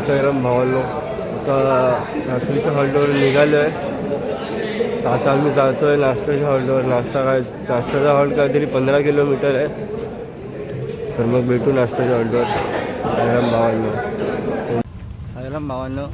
साईराम भावांनो, आता रात्रीच्या हॉल्टवर निघालो आहे. आता आम्ही जातो आहे नाश्त्याच्या हॉल्टवर. नाश्त्याचा हॉल्ट काहीतरी 15 किलोमीटर आहे. तर मग भेटू नाश्त्याच्या हॉल्टवर. साईराम भावांनो,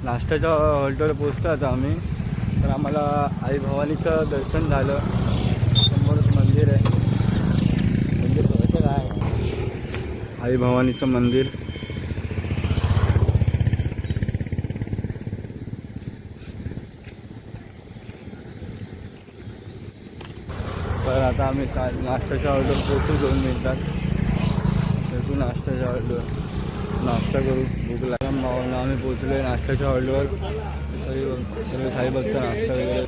नाश्त्याच्या हॉल्टवर पोचतो आता आम्ही. तर आम्हाला आई भवानीचं दर्शन झालं. समोरच मंदिर आहे. मंदिर कसं काय, आई भवानीचं मंदिर. तर आता आम्ही नाश्त्याच्या ऑर्डर पोचू 2 मिनिटात. भेटू नाश्त्याच्या ऑर्डर, नाश्ता करू. भूक लागला मावळून आम्ही पोचलो आहे नाश्त्याच्या ऑर्डरवर. सगळे साईबागचा नाश्ता वगैरे.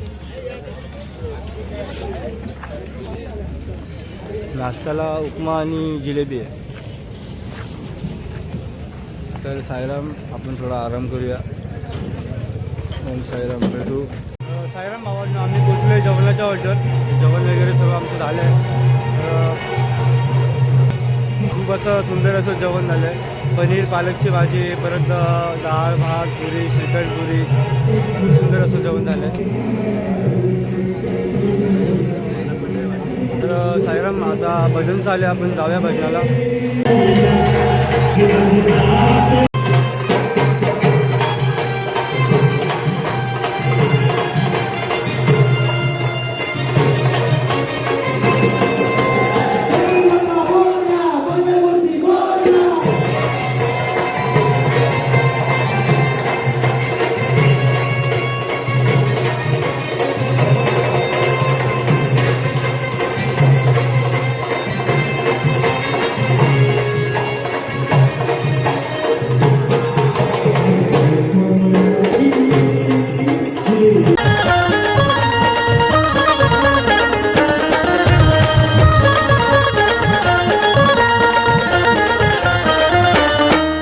नाश्त्याला उपमा आणि जिलेबी आहे. तर साईराम, आपण थोडा आराम करूया. साईराम, भेटू. साईराम भावांना आम्ही पोचलो आहे जेवणाच्या ऑर्डर. जेवण वगैरे सगळं आमचं झालं आहे. खूप असं सुंदर असं जेवण झालं आहे. पनीर पालकची भाजी, परत डाळ भात पुरी, श्रीखंड पुरी. खूप सुंदर असं जेवण झालं आहे. तर साईराम, आता भजन चालू आहे, आपण जाऊया भजनाला.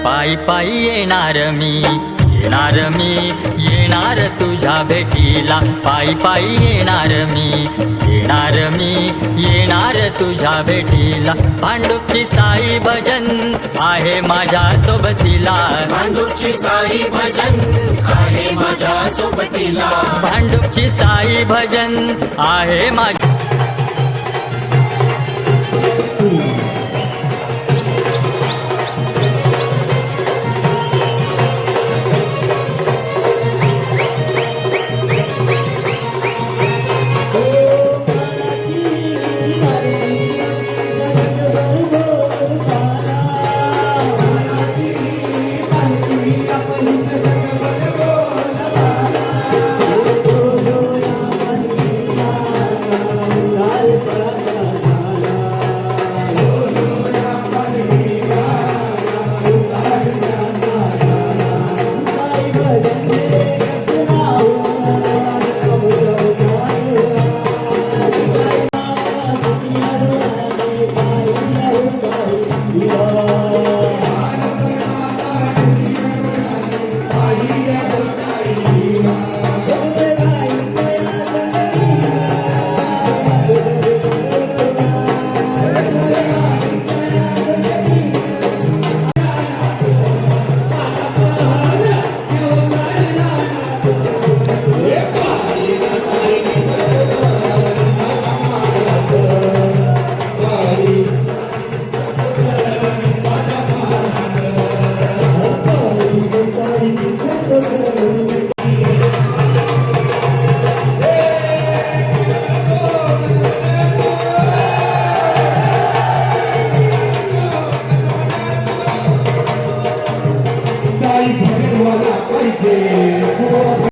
पायी पायी येणार मी येणार तुझ्या भेटीला. पायी पायी येणार मी येणार तुझ्या भेटीला. भांडुपची साई भजन आहे माझ्या सोबतीला. भांडुपची साई भजन आहे माझ्या सोबतीला. भांडुपची साई भजन आहे माझ्या.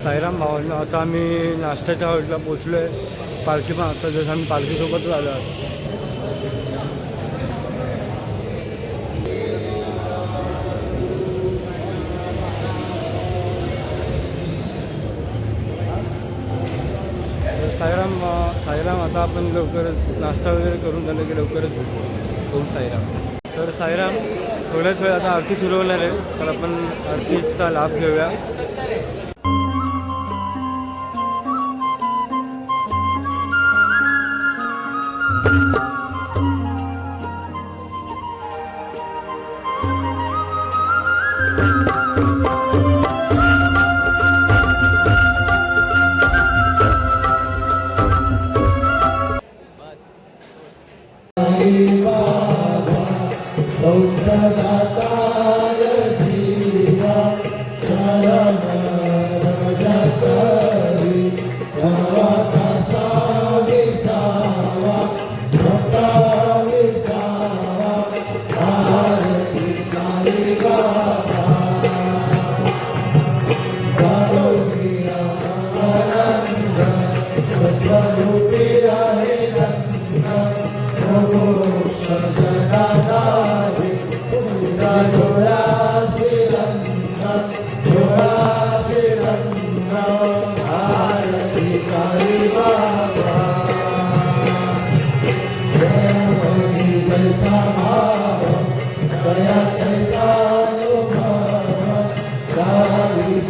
साईराम भावांना, आता आम्ही नाश्त्याच्या हॉटेलला पोचलो आहे. पालखी पण आता जसं आम्ही पालखीसोबतच आलो आहोत. साईराम, आता आपण लवकरच नाश्ता वगैरे करून झालं की लवकरच भेटू. ओम साईराम. तर साईराम, थोड्याच वेळ आता आरती सुरू होणार आहे. तर आपण आरतीचा लाभ घेऊया. Thank you.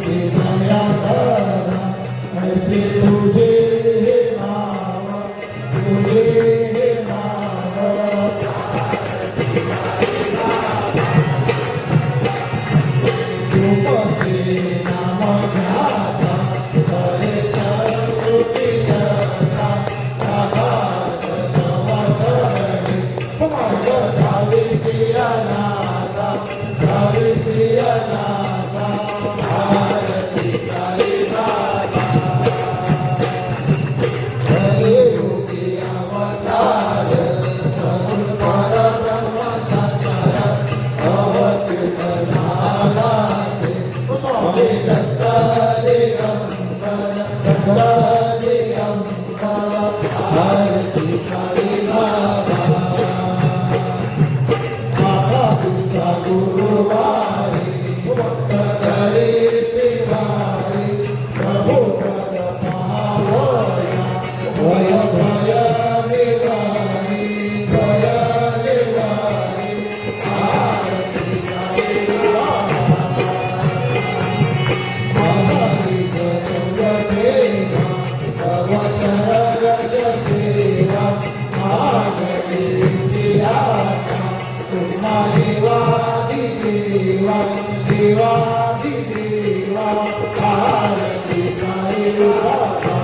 नया धरा ऐसे तुझे हे नाम तुझे हे नाम तुमचे नाम घ्याता हरे सरस्वती जगता आघात नवधरणी मार्ग धावे श्रियनाथा धावे श्रियनाथा आरती साई बाबा हरे योगी अवतार सगुण परब्रह्म साकार अवतीर्ण झाला से स्वामी दत्त दिगंबर आरती साई बाबा आका गुरुवारी भक्त करे पिवारी प्रभु पद पावया भय भय निवारी आरती साई बाबा आधारी गंग प्रेमा भगवचर गज सेवा आगती जियाचा तुम्हा देवादी देवा देवादी देवा आरती साई बाबा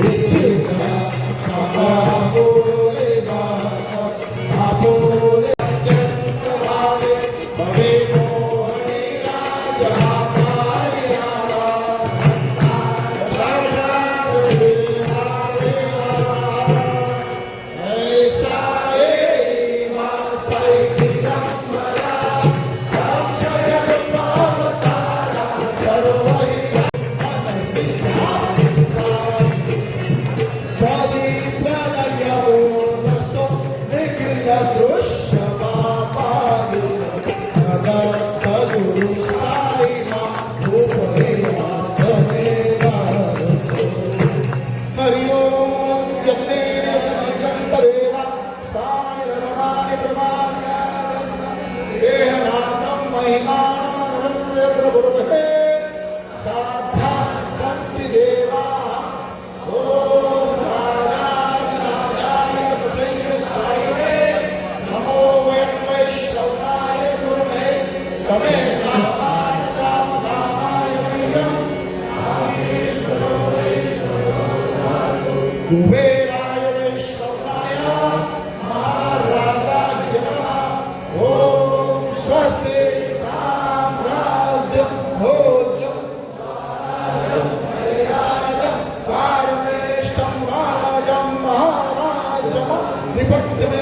विचित्र बोले बाबा आपोले अत्यंत भावे भवे मोहनी राजा पारियाला ऐसा हरि ओम जपने गंतरेवा स्थानि धर्माणि प्रमाण्यानंदं देहनाथं महिमानं प्रभुर्भे साध्या सन्ति देवाः ओम राजाय प्रसन्न साईने नमो वयं वैष्णवाय गुरुवे समे कामान काम कामाय मह्यम् कुबेराय वैष्णवाय महाराजाय नमः ओम स्वस्ति साम्राज्यं भोज्यं राजं पारमेष्ठं राजं महाराजं निपत्यं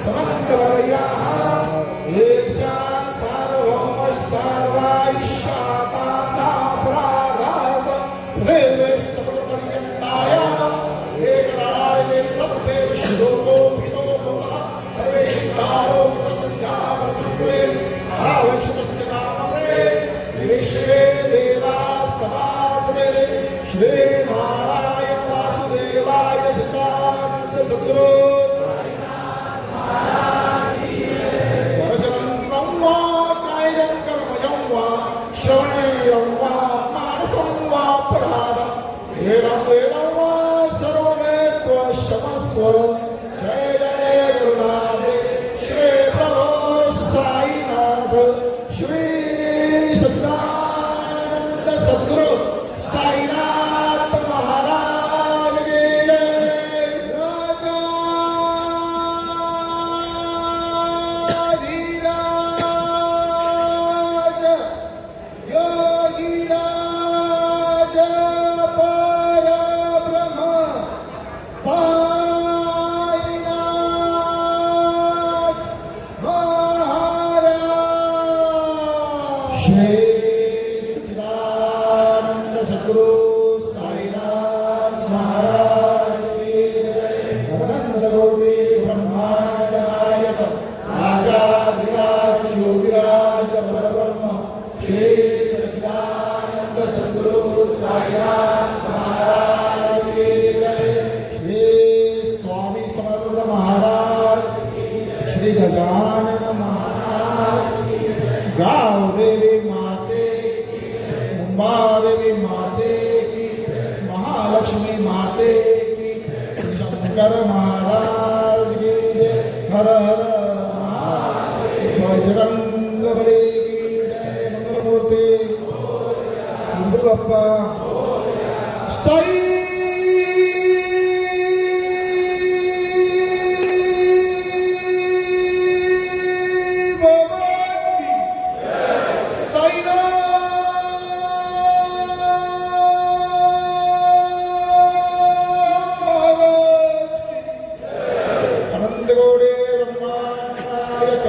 समन्तवर्याः ईर्ष्या सार्वभौम सर्वायुष्यातां प्रागात् रेवे सपदपर्यन्ताय एकराळे तप्पे विश्वको भिनो भवः प्रवेशकारो तस्याम सत्रे आवक्षतस्य नामते विश्वे देवा समासदे श्री नारायण वासुदेवाय सदानंद सद्गुरु परशुराम वा कायं कर्मजं वा श्रवणीयं वा मानसं वा पराधं वेदं वा सर्वमेत्व क्षमस्व जय जय गुरुनाथ श्री प्रभो साईनाथ श्री सच्चिदानंद सद्गुरु साईनाथ महाराज की जय राजाधिराज योगीराज परब्रह्म साईनाथ महाराज श्री सच्चिदानंद सद्गुरु साईनाथ महाराज की जय अनंत कोटि ब्रह्मांड नायक राजाधिराज योगीराज परब्रह्म श्री सच्चिदानंद सद्गुरु साईनाथ महाराज की जय श्री स्वामी समर्थ महाराज श्री गजानन महाराज गाव देवी माते मुंबादेवी माते की, महालक्ष्मी माते की, शंकर महाराज की जय, हर हर महादेव, बजरंग बली की जय, मंगलमूर्ती गणपती बाप्पा साई बाबा की, साईनाथ महाराज की, अनंत गौडे ब्रह्मांड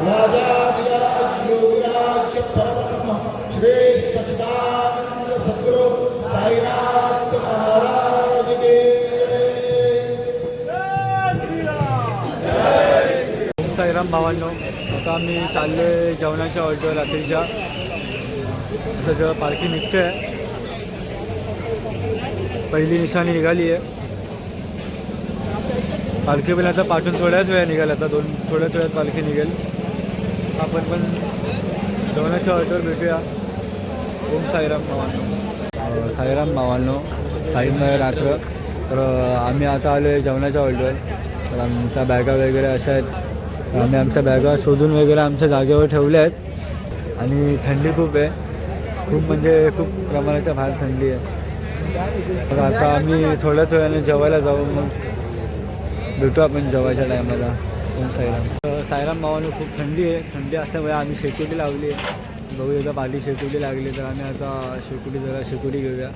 राजाधिराज योगिराज परब्रह्म श्री सच्चिदानंद सद्गुरु साईनाथ महाराज के साईराम भावांनो, आता आम्ही चाललो आहे जेवणाच्या ऑर्डर रात्रीच्या. असं जेव्हा पालखी निघते आहे, पहिली निशाणी निघाली आहे. पालखी पण आता पाठून थोड्याच वेळा निघाल, आता थोड्याच वेळात पालखी निघेल. आपण पण जेवणाच्या ऑर्डर भेटूया. ओम साईराम भावांनो. साईराम भावांनो, साईनगर रात्र. तर आम्ही आता आलो आहे जेवणाच्या ऑर्डर. तर आमच्या बॅगा वगैरे अशा आहेत. आम्ही आमच्या बॅगा शोधून वगैरे आमच्या जागेवर ठेवल्या आहेत. आणि थंडी खूप आहे, खूप म्हणजे खूप प्रमाणाच्या बाहेर थंडी आहे. तर आता आम्ही थोड्याच वेळाने जेवायला जाऊ, मग भेटू आपण जेवायच्या टायमाला. ओम साईराम. साईराम भावांनो, खूप थंडी आहे. थंडी असल्यामुळे आम्ही शेकोटी लावली आहे. बघू एकदा पाठी शेकोटी लागली, तर आम्ही आता शेकोटी घेऊया.